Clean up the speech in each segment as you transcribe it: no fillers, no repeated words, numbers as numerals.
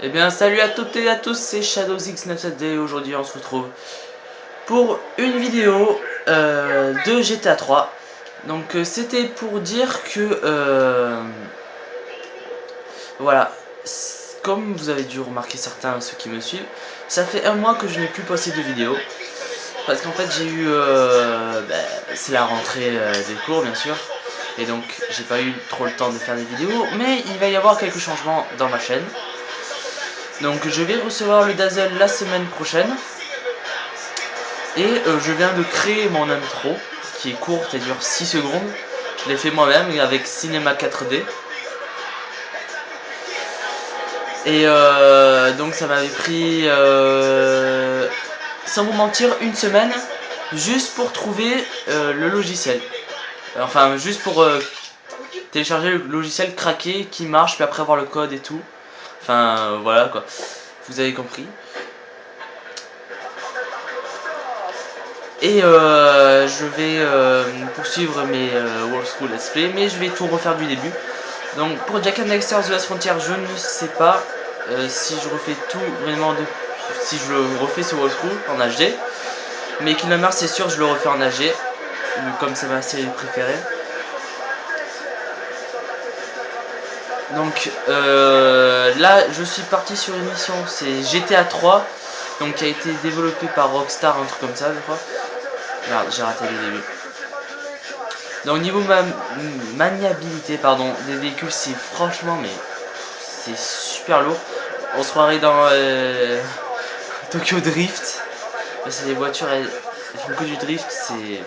Eh bien salut à toutes et à tous, c'est ShadowsX97D et aujourd'hui on se retrouve pour une vidéo de GTA 3. Donc c'était pour dire que voilà, comme vous avez dû remarquer certains ceux qui me suivent, ça fait un mois que je n'ai plus posté de vidéo. Parce qu'en fait j'ai eu, c'est la rentrée des cours bien sûr. Et donc j'ai pas eu trop le temps de faire des vidéos, mais il va y avoir quelques changements dans ma chaîne. Donc je vais recevoir le Dazzle la semaine prochaine. Et je viens de créer mon intro, qui est courte et dure 6 secondes. Je l'ai fait moi-même avec Cinema 4D. Et donc ça m'avait pris, sans vous mentir, une semaine juste pour trouver le logiciel. Enfin, juste pour télécharger le logiciel, craquer, qui marche, puis après avoir le code et tout. Enfin, voilà quoi. Vous avez compris. Et je vais poursuivre mes World School Let's Play, mais je vais tout refaire du début. Donc pour Jak and Daxter The Last Frontier, je ne sais pas si je refais tout vraiment si je le refais ce World School en HD. Mais Kingdom Hearts, c'est sûr, je le refais en HD, comme c'est ma série préférée. Donc là, je suis parti sur une mission, c'est GTA 3, donc qui a été développé par Rockstar, un truc comme ça, je crois. Merde, j'ai raté le début. Donc au niveau maniabilité des véhicules, c'est franchement mais c'est super lourd. On se croirait dans Tokyo Drift. C'est des voitures, elles font que du drift, c'est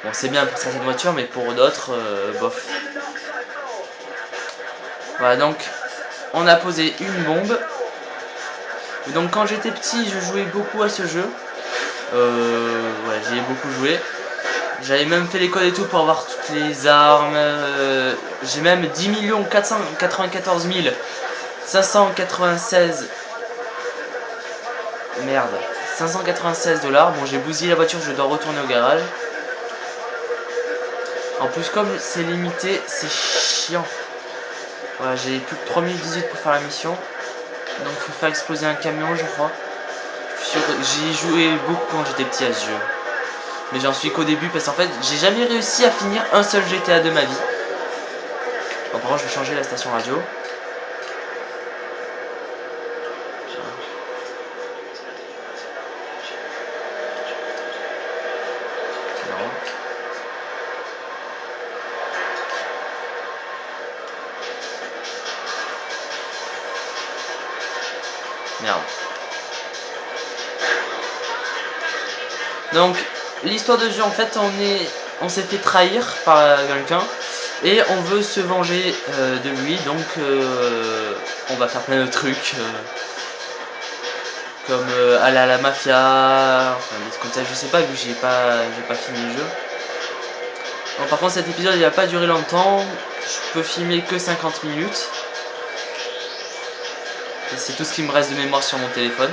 bon, c'est bien pour certaines voitures, mais pour d'autres, bof. Voilà, donc on a posé une bombe. Donc quand j'étais petit, je jouais beaucoup à ce jeu. Ouais, j'y ai beaucoup joué. J'avais même fait l'école et tout pour avoir toutes les armes. J'ai même 10 494 596. Merde. 596 $. Bon, j'ai bousillé la voiture, je dois retourner au garage. En plus, comme c'est limité, c'est chiant. Voilà, j'ai plus que 3 minutes 18 pour faire la mission. Donc, faut faire exploser un camion, je crois. J'y joué beaucoup quand j'étais petit à ce jeu. Mais j'en suis qu'au début parce qu'en fait, j'ai jamais réussi à finir un seul GTA de ma vie. Bon, par contre, je vais changer la station radio. Non. Merde. Donc, l'histoire de jeu, en fait, on s'est fait trahir par quelqu'un et on veut se venger de lui. Donc, on va faire plein de trucs. Comme aller à la mafia, enfin des trucs comme ça, je sais pas vu que j'ai pas fini le jeu. Bon, par contre cet épisode il va pas durer longtemps, je peux filmer que 50 minutes. Et c'est tout ce qui me reste de mémoire sur mon téléphone.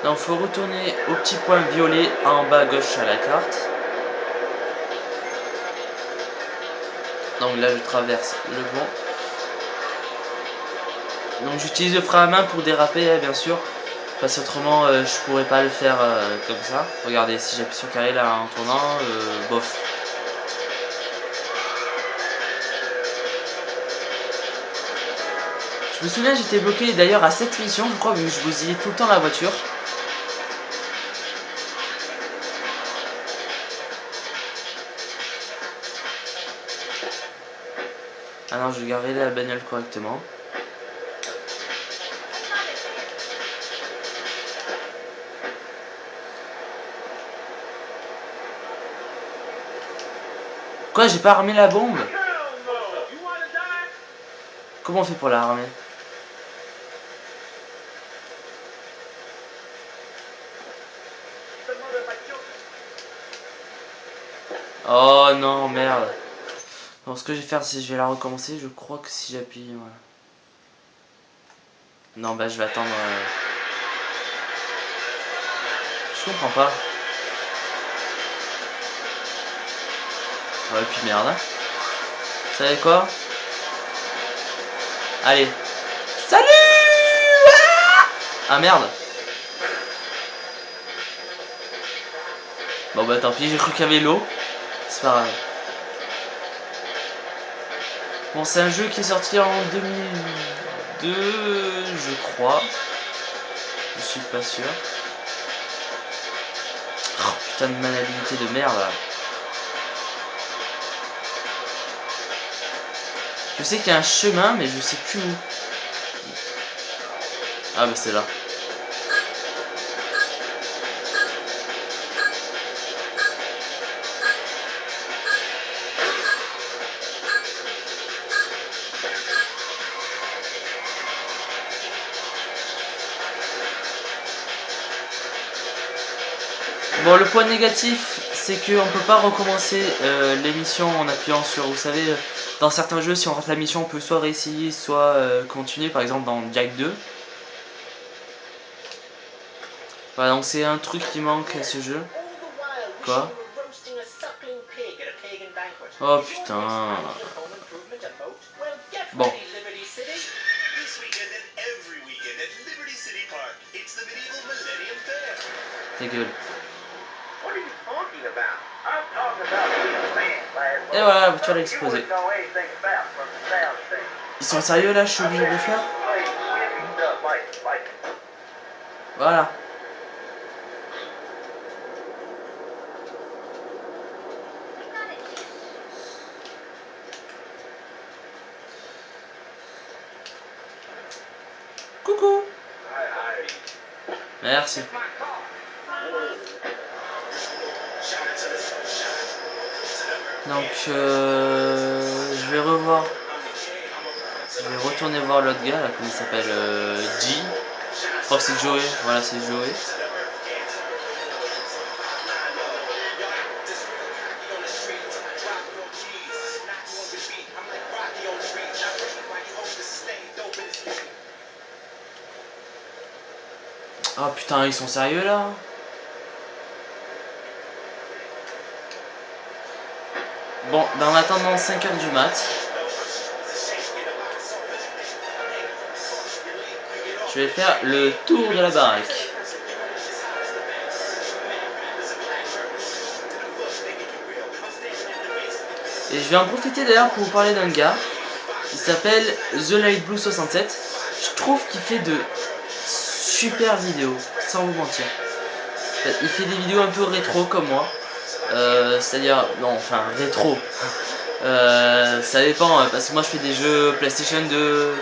Donc faut retourner au petit point violet en bas à gauche à la carte. Donc là je traverse le pont. Donc j'utilise le frein à main pour déraper bien sûr. Parce qu'autrement je pourrais pas le faire comme ça. Regardez, si j'appuie sur carré là en tournant, bof. Je me souviens, j'étais bloqué d'ailleurs à cette mission, je crois, vu que je bousillais tout le temps la voiture. Ah non, je vais garer la bagnole correctement. Quoi, j'ai pas armé la bombe? Comment on fait pour la armer? Oh non, merde. Bon, ce que je vais faire, c'est que je vais la recommencer. Je crois que si j'appuie, voilà. Non, bah je vais attendre. Je comprends pas. Ouais, puis merde. Hein. Vous savez quoi? Allez. Salut! Ah merde. Bon bah tant pis, j'ai cru qu'il y avait l'eau. C'est pas grave. Bon, c'est un jeu qui est sorti en 2002, je crois. Je suis pas sûr. Oh, putain de maniabilité de merde là. Je sais qu'il y a un chemin, mais je sais plus où. Ah bah c'est là. Bon, le point négatif, c'est qu'on peut pas recommencer l'émission en appuyant sur, vous savez, dans certains jeux, si on rate la mission, on peut soit réessayer, soit continuer, par exemple dans Jack 2. Voilà, donc c'est un truc qui manque à ce jeu. Quoi? Oh putain. Bon. Ta gueule. Et voilà, la voiture a explosé. Ils sont sérieux là, je suis obligé de le faire? Voilà. Coucou. Merci. Donc je vais revoir. Je vais retourner voir l'autre gars là, comment il s'appelle G. Je crois que c'est Joey. Voilà, c'est Joey. Oh putain, ils sont sérieux là? Bon, ben en attendant 5h du mat, je vais faire le tour de la baraque. Et je vais en profiter d'ailleurs pour vous parler d'un gars. Il s'appelle The Light Blue 67. Je trouve qu'il fait de super vidéos, sans vous mentir. Il fait des vidéos un peu rétro comme moi. C'est-à-dire, non, enfin rétro. Ça dépend, parce que moi je fais des jeux PlayStation 2.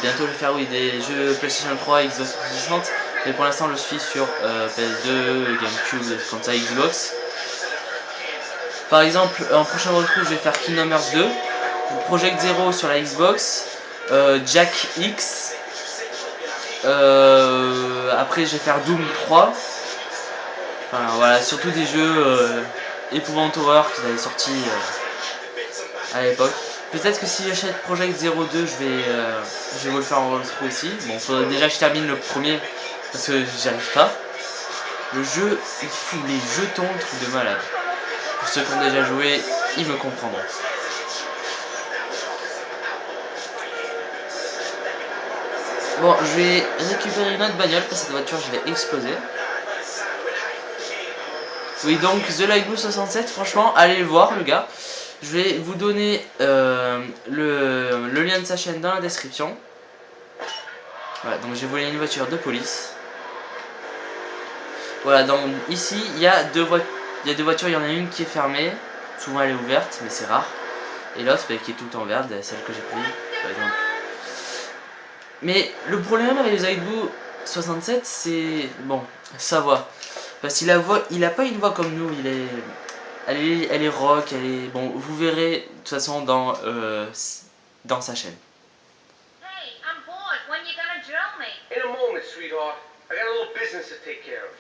Bientôt je vais faire oui, des jeux PlayStation 3, Xbox 360. Mais pour l'instant je suis sur PS2, Gamecube, comme ça, Xbox. Par exemple, en prochain retour je vais faire Kingdom Hearts 2. Project Zero sur la Xbox. Jack X. Après je vais faire Doom 3. Enfin voilà, surtout des jeux épouvante horreur qui avaient sorti à l'époque. Peut-être que si j'achète Project 02, je vais vous le faire en retro aussi. Bon, faudrait déjà que je termine le premier parce que j'y arrive pas. Le jeu, il fout les jetons, truc de malade. Pour ceux qui ont déjà joué, ils me comprendront. Bon, je vais récupérer une autre bagnole parce que cette voiture, je l'ai explosée. Oui, donc The Light Blue 67, franchement, allez le voir, le gars. Je vais vous donner le lien de sa chaîne dans la description. Voilà, donc j'ai volé une voiture de police. Voilà, donc ici, il y a deux voitures, il y en a une qui est fermée. Souvent elle est ouverte, mais c'est rare. Et l'autre bah, qui est tout le temps verte, celle que j'ai prise, par exemple. Mais le problème avec les Aibu 67, c'est... Bon, sa voix. Parce qu'il a pas une voix comme nous, elle est rock, elle est... Bon, vous verrez de toute façon dans sa chaîne. Hey, I'm bored. When you gonna drill me? In a moment, sweetheart. I got a little business to take care of.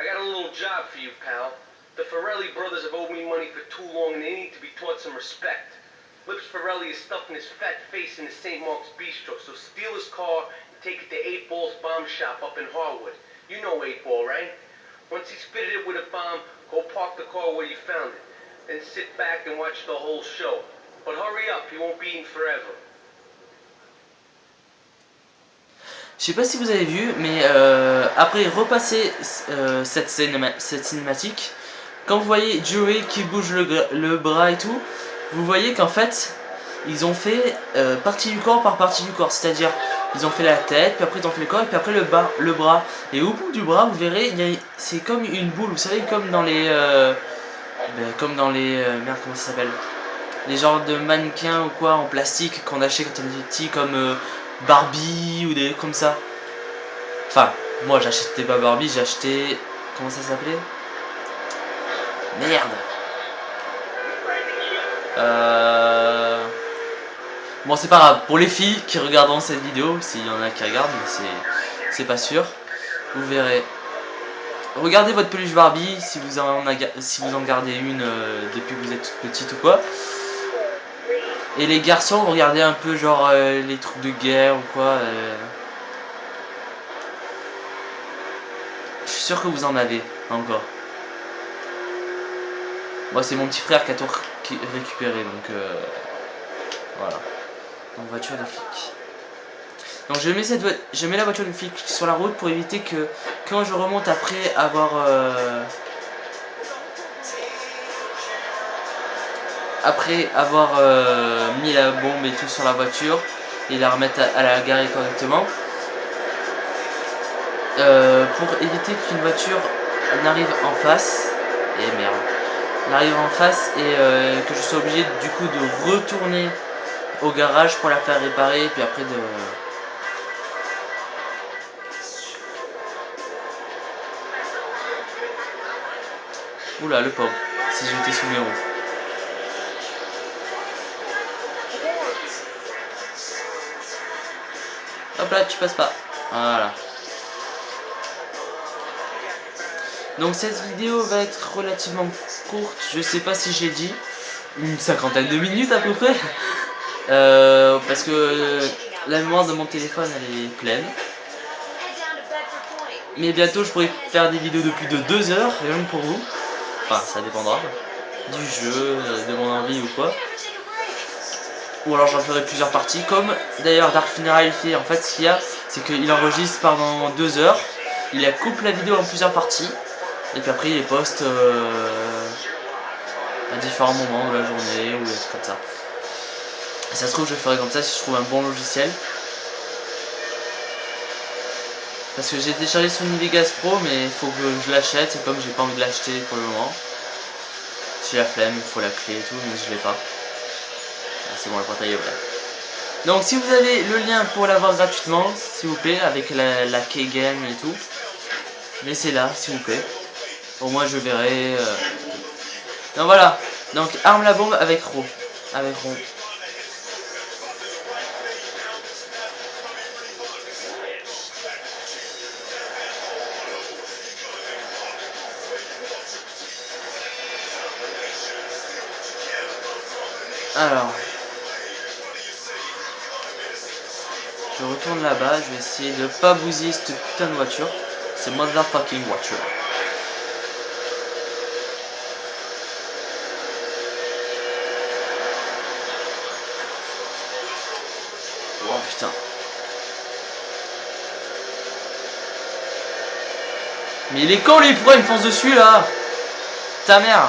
I got a little job for you, pal. The Farrelly brothers have owed me money for too long and they need to be taught some respect. Lips Farrelly is stuffing his fat face in the St. Mark's Bistro, so steal his car and take it to 8 Ball's Bomb Shop up in Harwood. You know 8 Ball, right? Once he's fitted it with a bomb, go park the car where you found it. Then sit back and watch the whole show. But hurry up, he won't be eating forever. Je sais pas si vous avez vu, mais après repasser cette cinématique, quand vous voyez Joey qui bouge le bras et tout, vous voyez qu'en fait, ils ont fait partie du corps par partie du corps. C'est-à-dire, ils ont fait la tête, puis après ils ont fait le corps, et puis après le bras. Et au bout du bras, vous verrez, c'est comme une boule, vous savez, comme dans les... merde, comment ça s'appelle? Les genres de mannequins ou quoi en plastique qu'on achetait quand on était petit, comme Barbie ou des trucs comme ça. Enfin, moi j'achetais pas Barbie, j'ai acheté... Comment ça s'appelait? Merde. Bon, c'est pas grave. Pour les filles qui regarderont cette vidéo, s'il y en a qui regardent, mais c'est pas sûr, vous verrez. Regardez votre peluche Barbie si vous en gardez une depuis que vous êtes toute petite ou quoi. Et les garçons, vous regardez un peu genre les trucs de guerre ou quoi. Je suis sûr que vous en avez encore. Moi, c'est mon petit frère qui a tout récupéré, donc voilà. Donc voiture de flic. Donc je mets la voiture de flic sur la route pour éviter que quand je remonte après avoir mis la bombe et tout sur la voiture et la remettre à la garer correctement, pour éviter qu'une voiture n'arrive en face et que je sois obligé du coup de retourner au garage pour la faire réparer et puis après de... Oula, le pauvre, si j'étais sous mes roues. Hop là, tu passes pas. Voilà. Donc cette vidéo va être relativement courte, je sais pas si j'ai dit, une cinquantaine de minutes à peu près, parce que la mémoire de mon téléphone elle est pleine. Mais bientôt je pourrai faire des vidéos de plus de 2 heures, rien que pour vous. Enfin ça dépendra du jeu, de mon envie ou quoi. Ou alors j'en ferai plusieurs parties, comme d'ailleurs Dark Funeral fait. En fait ce qu'il y a, c'est qu'il enregistre pendant 2 heures, il coupe la vidéo en plusieurs parties. Et puis après il les poste à différents moments de la journée ou des trucs comme ça. Et ça se trouve je ferai comme ça si je trouve un bon logiciel. Parce que j'ai téléchargé Sony Vegas Pro mais il faut que je l'achète et comme j'ai pas envie de l'acheter pour le moment. J'ai la flemme, il faut la clé et tout mais je l'ai pas. Ah, c'est bon, le portail est ouvert. Donc si vous avez le lien pour l'avoir gratuitement, s'il vous plaît, avec la Keygame et tout, laissez là s'il vous plaît. Au moins je verrai. Donc voilà. Donc arme la bombe avec Ron. Alors. Je retourne là-bas, je vais essayer de pas bousiller cette putain de voiture. C'est motherfucking voiture. Oh putain. Mais il est con lui, pourquoi il me fonce dessus là? Ta mère.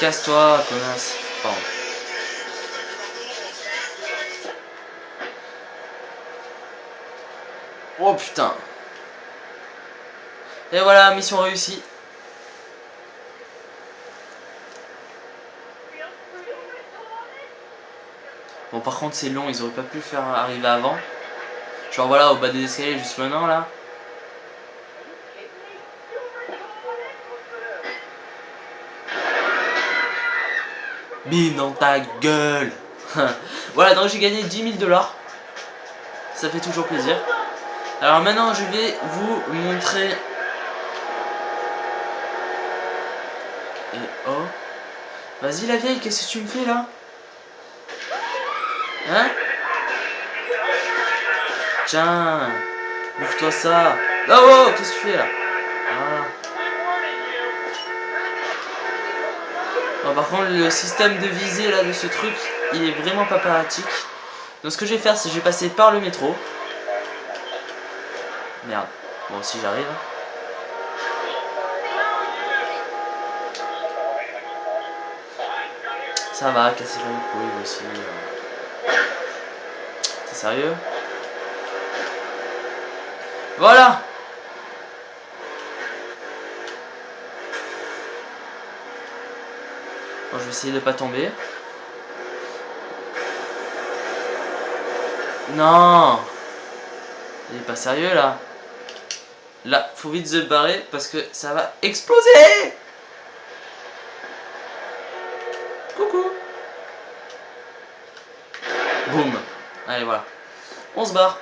Casse-toi, connasse. Pardon. Oh putain. Et voilà, mission réussie. Bon par contre c'est long, ils auraient pas pu le faire arriver avant. Genre voilà, au bas des escaliers juste maintenant là. Bim dans ta gueule. Voilà, donc j'ai gagné 10 000 $. Ça fait toujours plaisir. Alors maintenant je vais vous montrer. Et oh. Vas-y la vieille, qu'est-ce que tu me fais là? Hein? Tiens, bouffe-toi ça. Oh, oh, qu'est-ce que tu fais là? Ah. Bon, par contre, le système de visée là de ce truc, il est vraiment pas pratique. Donc ce que je vais faire, c'est que je vais passer par le métro. Merde. Bon, si j'arrive. Ça va, casser le couille aussi. T'es sérieux? Voilà! Bon, je vais essayer de pas tomber. Non! Il est pas sérieux là. Là, faut vite se barrer parce que ça va exploser! Coucou! Boum! Allez, voilà. On se barre.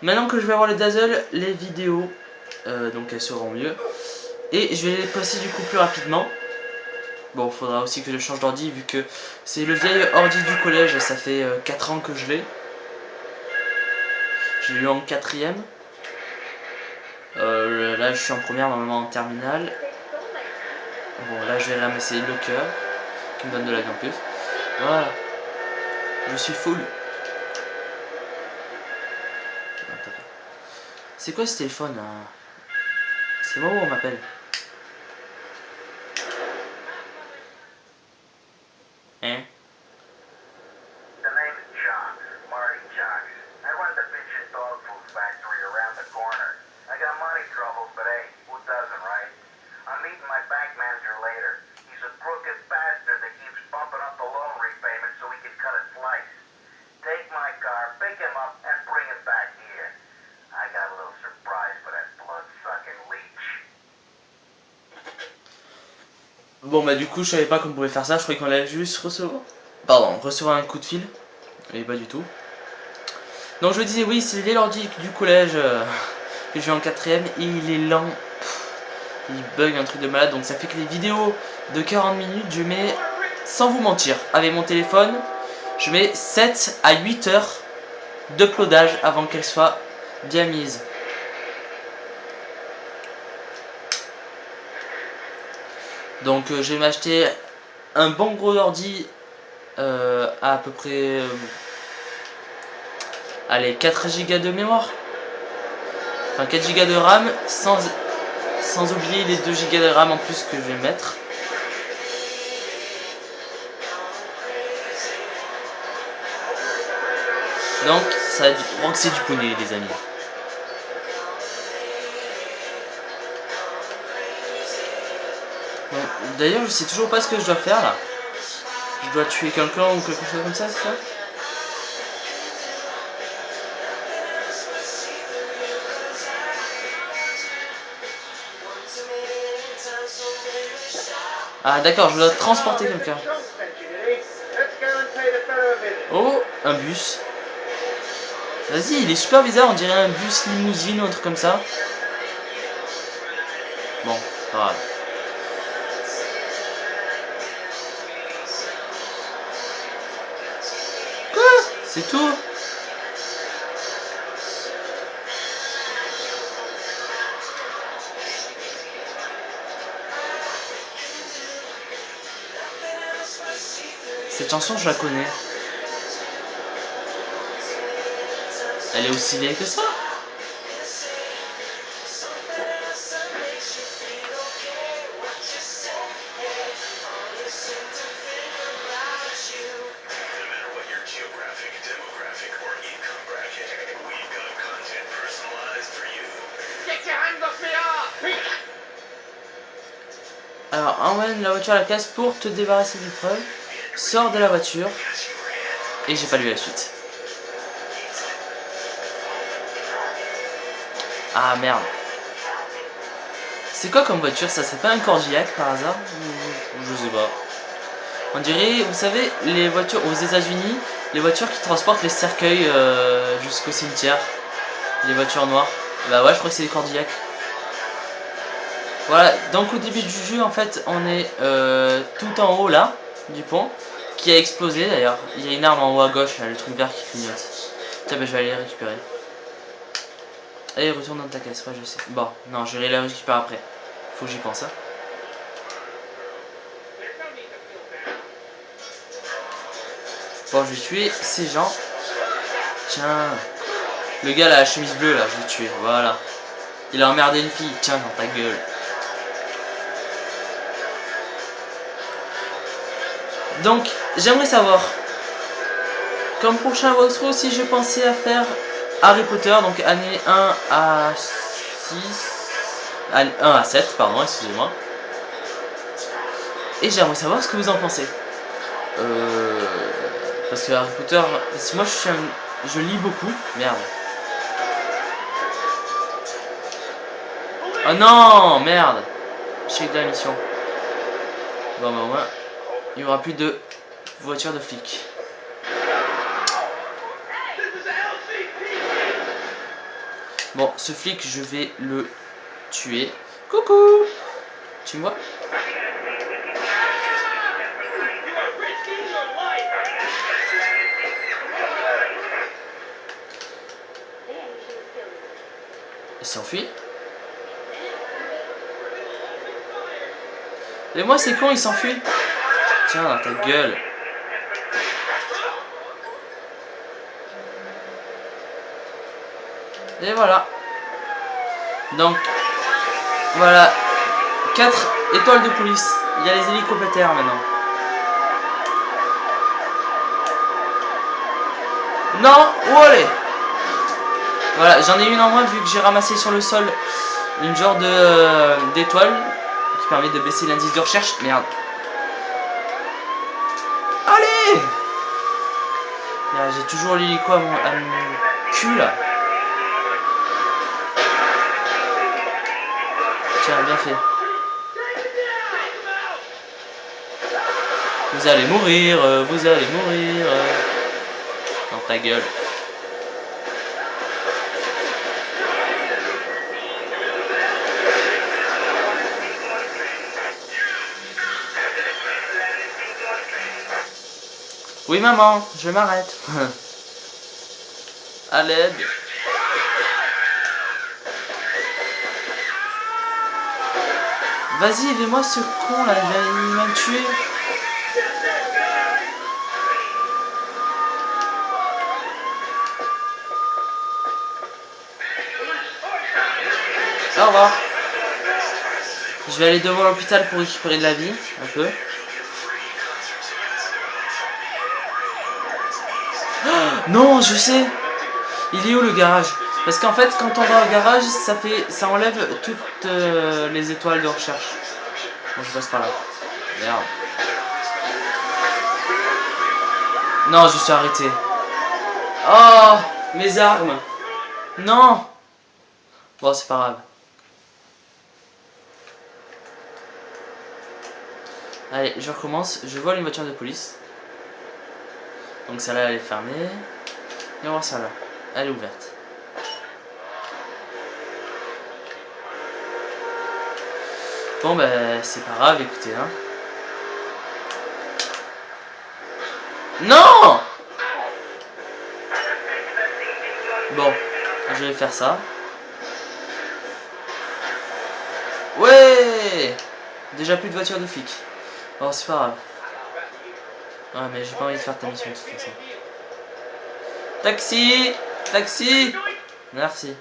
Maintenant que je vais avoir le dazzle, les vidéos, donc elles seront mieux. Et je vais les passer du coup plus rapidement. Bon, faudra aussi que je change d'ordi vu que c'est le vieil ordi du collège, ça fait 4 ans que je l'ai. Je l'ai eu en 4ème. Là je suis en première, normalement en terminale. Bon, là je vais ramasser le cœur qui me donne de la vie en plus. Voilà. Je suis full. C'est quoi ce téléphone là? C'est moi où on m'appelle? Hein? The name is Jocks, Marty Jocks. I run the bitchin' dog food factory around the corner. I got money troubles, but hey, who doesn't, right? I'm meeting my bank manager later. He's a crooked bastard that keeps bumping up the loan repayment so he can cut it twice. Take my car, pick him up, and bring him back here. I got a little surprise for that blood-sucking leech. Bon bah du coup je savais pas qu'on pouvait faire ça, je croyais qu'on allait juste recevoir. Pardon, recevoir un coup de fil. Et pas du tout. Donc je me disais oui, c'est le vieil ordi du collège que j'ai en 4ème et il est lent. Il bug un truc de malade, donc ça fait que les vidéos de 40 minutes, je mets, sans vous mentir, avec mon téléphone, je mets 7 à 8 heures d'uploadage avant qu'elles soient bien mises. Donc je vais m'acheter un bon gros ordi à peu près allez 4 Go de mémoire. Enfin 4 Go de RAM sans oublier les 2 Go de RAM en plus que je vais mettre. Donc ça va donc c'est du poney les amis. Bon, d'ailleurs je sais toujours pas ce que je dois faire là. Je dois tuer quelqu'un ou quelque chose comme ça, c'est ça? Ah d'accord, je dois transporter quelqu'un. Oh, un bus. Vas-y, il est super bizarre, on dirait un bus limousine ou un truc comme ça. Bon, pas grave. Quoi? C'est tout? Cette chanson, je la connais. Elle est aussi vieille que ça? Alors, emmène la voiture à la casse pour te débarrasser du preuve. Sors de la voiture. Et j'ai pas lu la suite. Ah merde. C'est quoi comme voiture ça? C'est pas un Cordillac par hasard? Je sais pas. On dirait, vous savez, les voitures aux États-Unis, les voitures qui transportent les cercueils jusqu'au cimetière. Les voitures noires. Bah ouais, je crois que c'est des Cordillac. Voilà, donc au début du jeu, en fait, on est tout en haut là. du pont qui a explosé d'ailleurs. Il y a une arme en haut à gauche, là, le truc vert qui clignote. Tiens, bah, je vais aller la récupérer. Allez, retourne dans ta caisse, ouais, je sais. Bon, non, je vais la récupérer après. Faut que j'y pense, hein. Bon, je vais tuer ces gens. Tiens. Le gars, là, la chemise bleue, là, je vais le tuer. Voilà. Il a emmerdé une fille. Tiens, dans ta gueule. Donc, j'aimerais savoir, comme prochain walkthrough, si je pensais à faire Harry Potter, donc année 1 à 6, 1 à 7, pardon, excusez-moi. Et j'aimerais savoir ce que vous en pensez. Parce que Harry Potter, si moi je lis beaucoup, merde. Oh non, merde. Échec de la mission. Bon, bah au moins, il n'y aura plus de voiture de flic. Bon, ce flic, je vais le tuer. Coucou. Tu me vois? Il s'enfuit. Et moi, c'est con, il s'enfuit. Tiens, dans ta gueule. Et voilà. Donc, voilà. 4 étoiles de police. Il y a les hélicoptères maintenant. Non, où aller? Voilà, j'en ai une en moins vu que j'ai ramassé sur le sol une genre de d'étoile qui permet de baisser l'indice de recherche. Merde. Allez! J'ai toujours l'hélico à mon cul là. Tiens, bien fait. Vous allez mourir, vous allez mourir. Dans ta gueule. Oui maman, je m'arrête. À l'aide. Vas-y, aidez-moi ce con là, il va me tuer. Au revoir. Je vais aller devant l'hôpital pour récupérer de la vie, un peu. Oh, non, je sais. Il est où le garage? Parce qu'en fait, quand on va au garage, ça enlève toutes les étoiles de recherche. Bon, je passe par là. Merde. Non, je suis arrêté. Oh, mes armes. Non. Bon, c'est pas grave. Allez, je recommence. Je vole une voiture de police. Donc celle-là, elle est fermée. Et on va voir celle-là. Elle est ouverte. Bon, ben, c'est pas grave, écoutez, hein. Non! Bon, je vais faire ça. Ouais! Déjà plus de voiture de flic. Bon, c'est pas grave. Ouais, mais j'ai pas envie de faire ta mission de toute façon. Taxi! Taxi! Merci.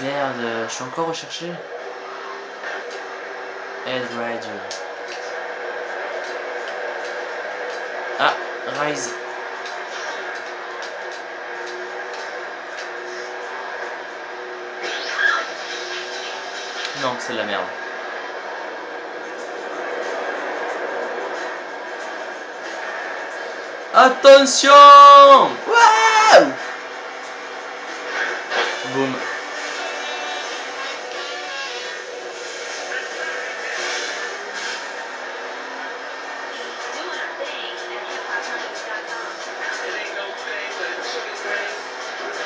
Merde, je suis encore recherché. Head Radio. Ah, Rise. Non, c'est de la merde. Attention! Wow! Boum.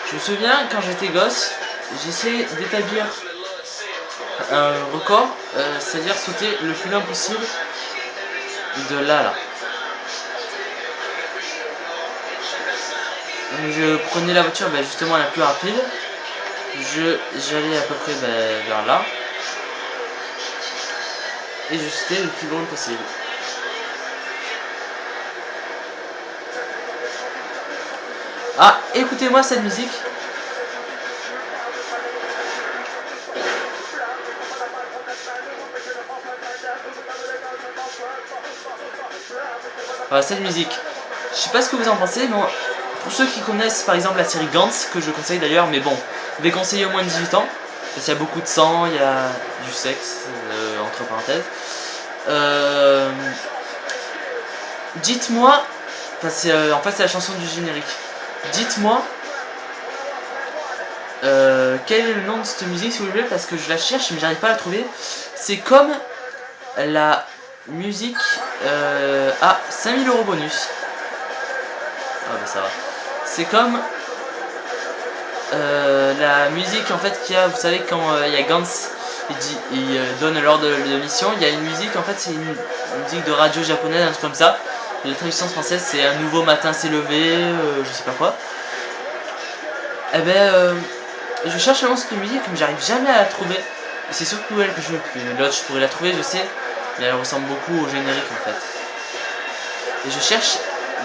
Je me souviens quand j'étais gosse, j'essaie d'établir un record, c'est-à-dire sauter le plus loin possible de là à là. Donc je prenais la voiture justement la plus rapide, j'allais à peu près vers là, et je sautais le plus loin possible. Ah, écoutez-moi cette musique. Voilà, cette musique. Je sais pas ce que vous en pensez, mais pour ceux qui connaissent par exemple la série Gantz, que je conseille d'ailleurs, mais bon, déconseillé au moins de 18 ans, parce qu'il y a beaucoup de sang, il y a du sexe, entre parenthèses. Dites-moi, en fait c'est la chanson du générique. Dites-moi quel est le nom de cette musique s'il vous plaît, parce que je la cherche mais j'arrive pas à la trouver. C'est comme la musique à 5000 € bonus. Ah bah ça va. C'est comme la musique en fait qu'il y a, vous savez quand il y a Gantz, il donne l'ordre de mission, il y a une musique en fait, c'est une musique de radio japonaise, un truc comme ça. La traduction française c'est un nouveau matin s'est levé, je sais pas quoi. Et je cherche vraiment cette musique mais j'arrive jamais à la trouver. Et c'est surtout elle que je veux plus. L'autre je pourrais la trouver, je sais, mais elle ressemble beaucoup au générique en fait. Et je cherche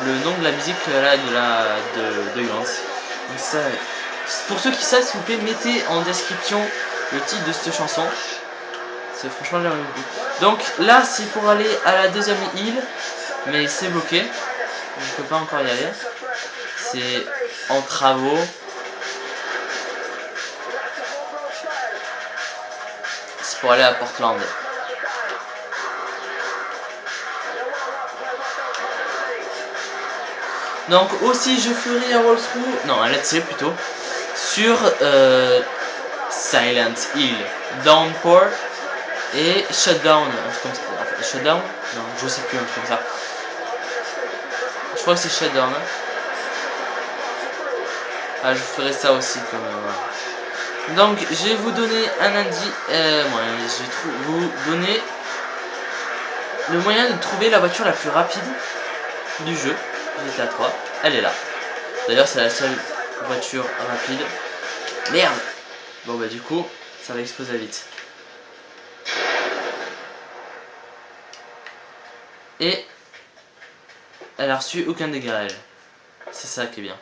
le nom de la musique là de Gantz. Donc ça, pour ceux qui savent, s'il vous plaît, mettez en description le titre de cette chanson. C'est franchement j'aimerais beaucoup. Donc là c'est pour aller à la deuxième île, mais c'est bloqué. Je peux pas encore y aller. C'est en travaux. C'est pour aller à Portland. Donc aussi je ferai un walkthrough, non un let's play plutôt, sur Silent Hill, Downpour et Shutdown, comme ça. Enfin, Shutdown? Non, je sais plus, un truc comme ça. Je crois que c'est Shutdown. Hein. Ah, je ferai ça aussi comme. Donc, je vais vous donner un indice. Moi, je vais vous donner le moyen de trouver la voiture la plus rapide du jeu. GTA 3. Elle est là. D'ailleurs, c'est la seule voiture rapide. Merde! Bon, bah, du coup, ça va exploser vite. Et elle a reçu aucun dégât à elle. C'est ça qui est bien.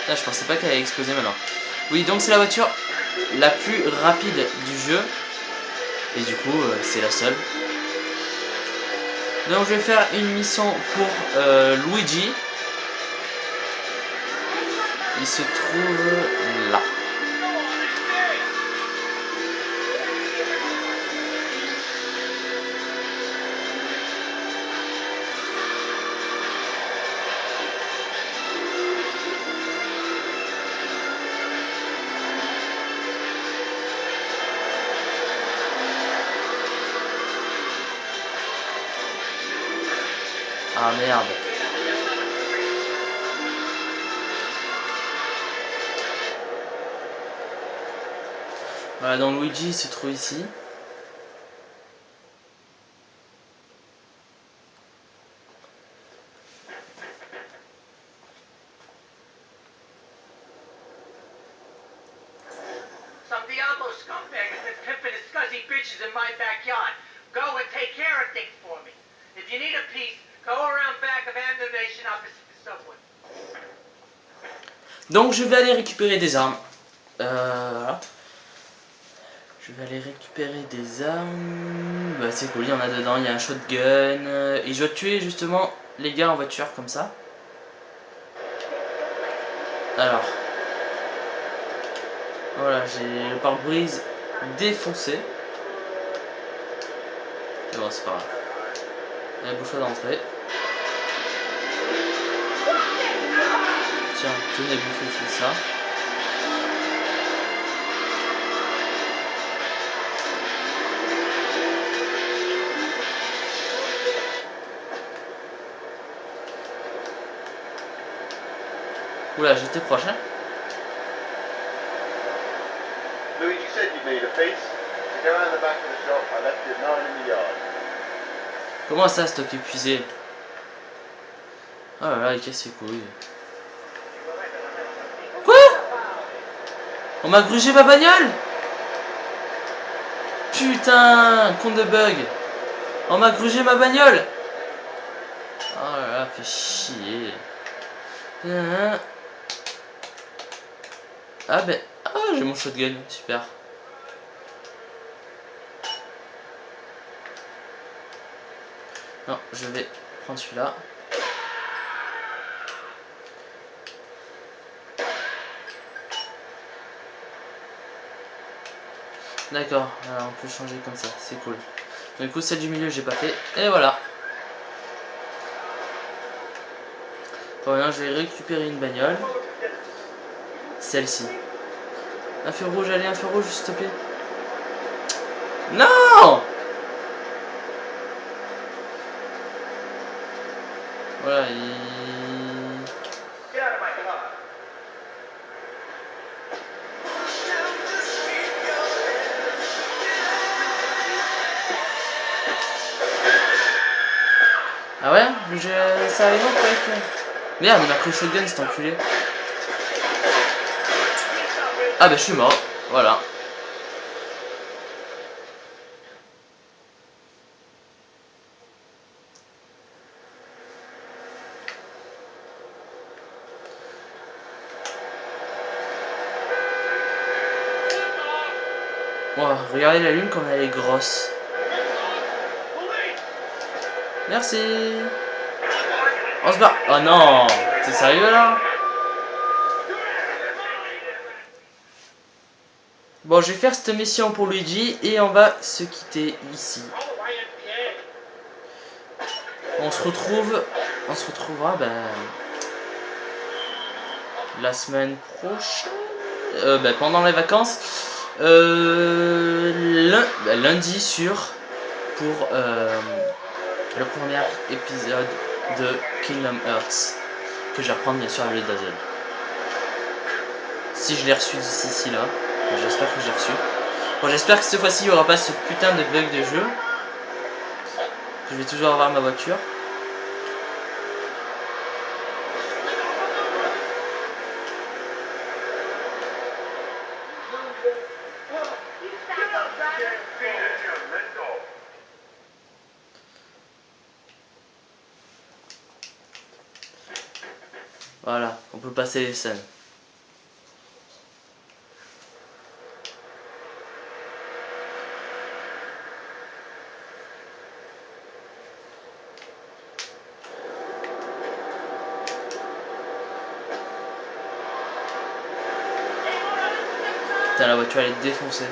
Là, je pensais pas qu'elle allait exploser maintenant. Oui, donc c'est la voiture la plus rapide du jeu. Et du coup, c'est la seule. Donc je vais faire une mission pour Luigi. Il se trouve là. Ah merde. Voilà, donc Luigi se trouve ici. Some Diablo scumbag has been pimping his scuzzy bitches in my backyard. Go and take care of things for me. If you need a piece, go around back of Ammunition opposite the subway. Donc je vais aller récupérer des armes. Voilà. Je vais aller récupérer des armes. Bah c'est cool, il y en a dedans, il y a un shotgun. Et je dois tuer justement les gars en voiture comme ça. Alors. Voilà, j'ai le pare-brise défoncé. Mais bon, c'est pas grave. Il y a le bouchoir d'entrée. Tiens, tenez, bouffez ça. Oula, j'étais proche, hein. need a piece? Go around the back of the shop. I left you 9 in the yard. Comment ça, stock épuisé? Oh là là, il casse ses couilles. Quoi? On m'a grugé ma bagnole? Putain, con de bug. On m'a grugé ma bagnole. Oh là là, fait chier. Ah ben, ah j'ai mon shotgun, super. Non, je vais prendre celui-là. D'accord, on peut changer comme ça, c'est cool. Du coup, celle du milieu, j'ai pas fait. Et voilà. Bon, maintenant, je vais récupérer une bagnole. Celle-ci. Un feu rouge, allez, un feu rouge, s'il te plaît. Non! Voilà, Get out of my car. Ah ouais? Ça arrive pas avec... Merde, il m'a pris le shotgun, cet enculé. Ah bah je suis mort, voilà. Oh, regardez la lune comme elle est grosse. Merci. On se barre. Oh non, t'es sérieux là? Bon, je vais faire cette mission pour Luigi et on va se quitter ici. On se retrouvera la semaine prochaine, pendant les vacances, lundi pour le premier épisode de Kingdom Hearts que je vais reprendre bien sûr avec les Dazzle. Si je l'ai reçu d'ici là, j'espère que j'ai reçu. Bon, j'espère que cette fois-ci il n'y aura pas ce putain de bug de jeu. Je vais toujours avoir ma voiture. Voilà, on peut passer les scènes. Putain, la voiture elle est défoncée.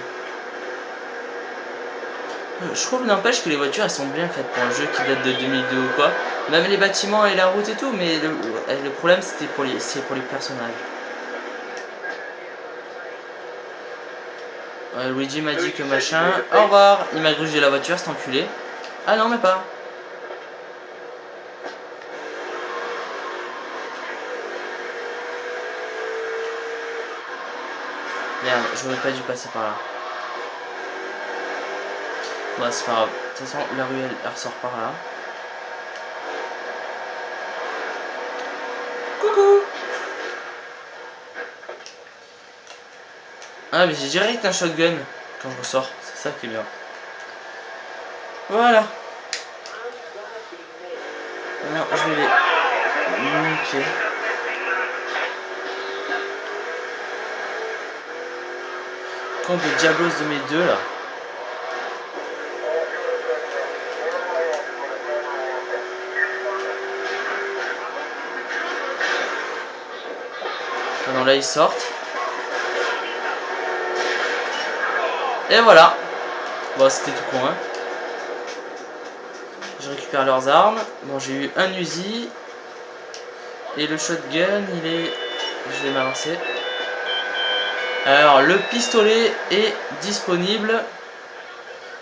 Je trouve n'empêche que les voitures elles sont bien faites pour un jeu qui date de 2002 ou quoi. Même les bâtiments et la route et tout, mais le problème c'est pour les personnages. Luigi m'a dit que machin. Au revoir, il m'a grugé la voiture, cet enculé. Ah non, mais pas. Merde, j'aurais pas dû passer par là. Bon, c'est pas grave. De toute façon, la rue elle ressort par là. Coucou. Ah, mais j'ai direct un shotgun quand je ressors. C'est ça qui est bien. Voilà. Non, je vais les niquer. Quand des diablos de mes deux là. Ah non, là ils sortent. Et voilà. Bon, c'était tout con, hein. Je récupère leurs armes. Bon, j'ai eu un Uzi. Et le shotgun, il est... Je vais m'avancer. Alors, le pistolet est disponible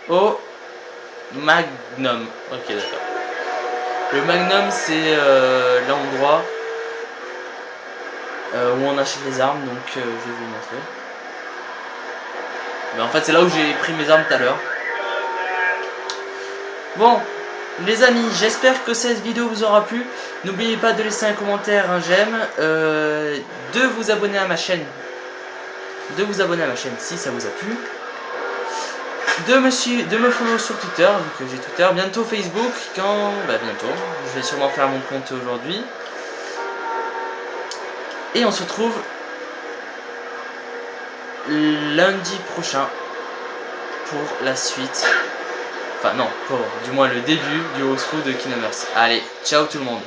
au Magnum. Ok, d'accord. Le Magnum, c'est l'endroit où on achète les armes, donc je vais vous montrer. Mais en fait c'est là où j'ai pris mes armes tout à l'heure. Bon les amis, j'espère que cette vidéo vous aura plu. N'oubliez pas de laisser un commentaire, un j'aime, de vous abonner à ma chaîne. Si ça vous a plu. De me follow sur Twitter, vu que j'ai Twitter. Bientôt Facebook, bientôt. Je vais sûrement faire mon compte aujourd'hui. Et on se retrouve lundi prochain pour la suite. Enfin non, du moins le début du walkthrough de Kingdom Hearts. Allez, ciao tout le monde.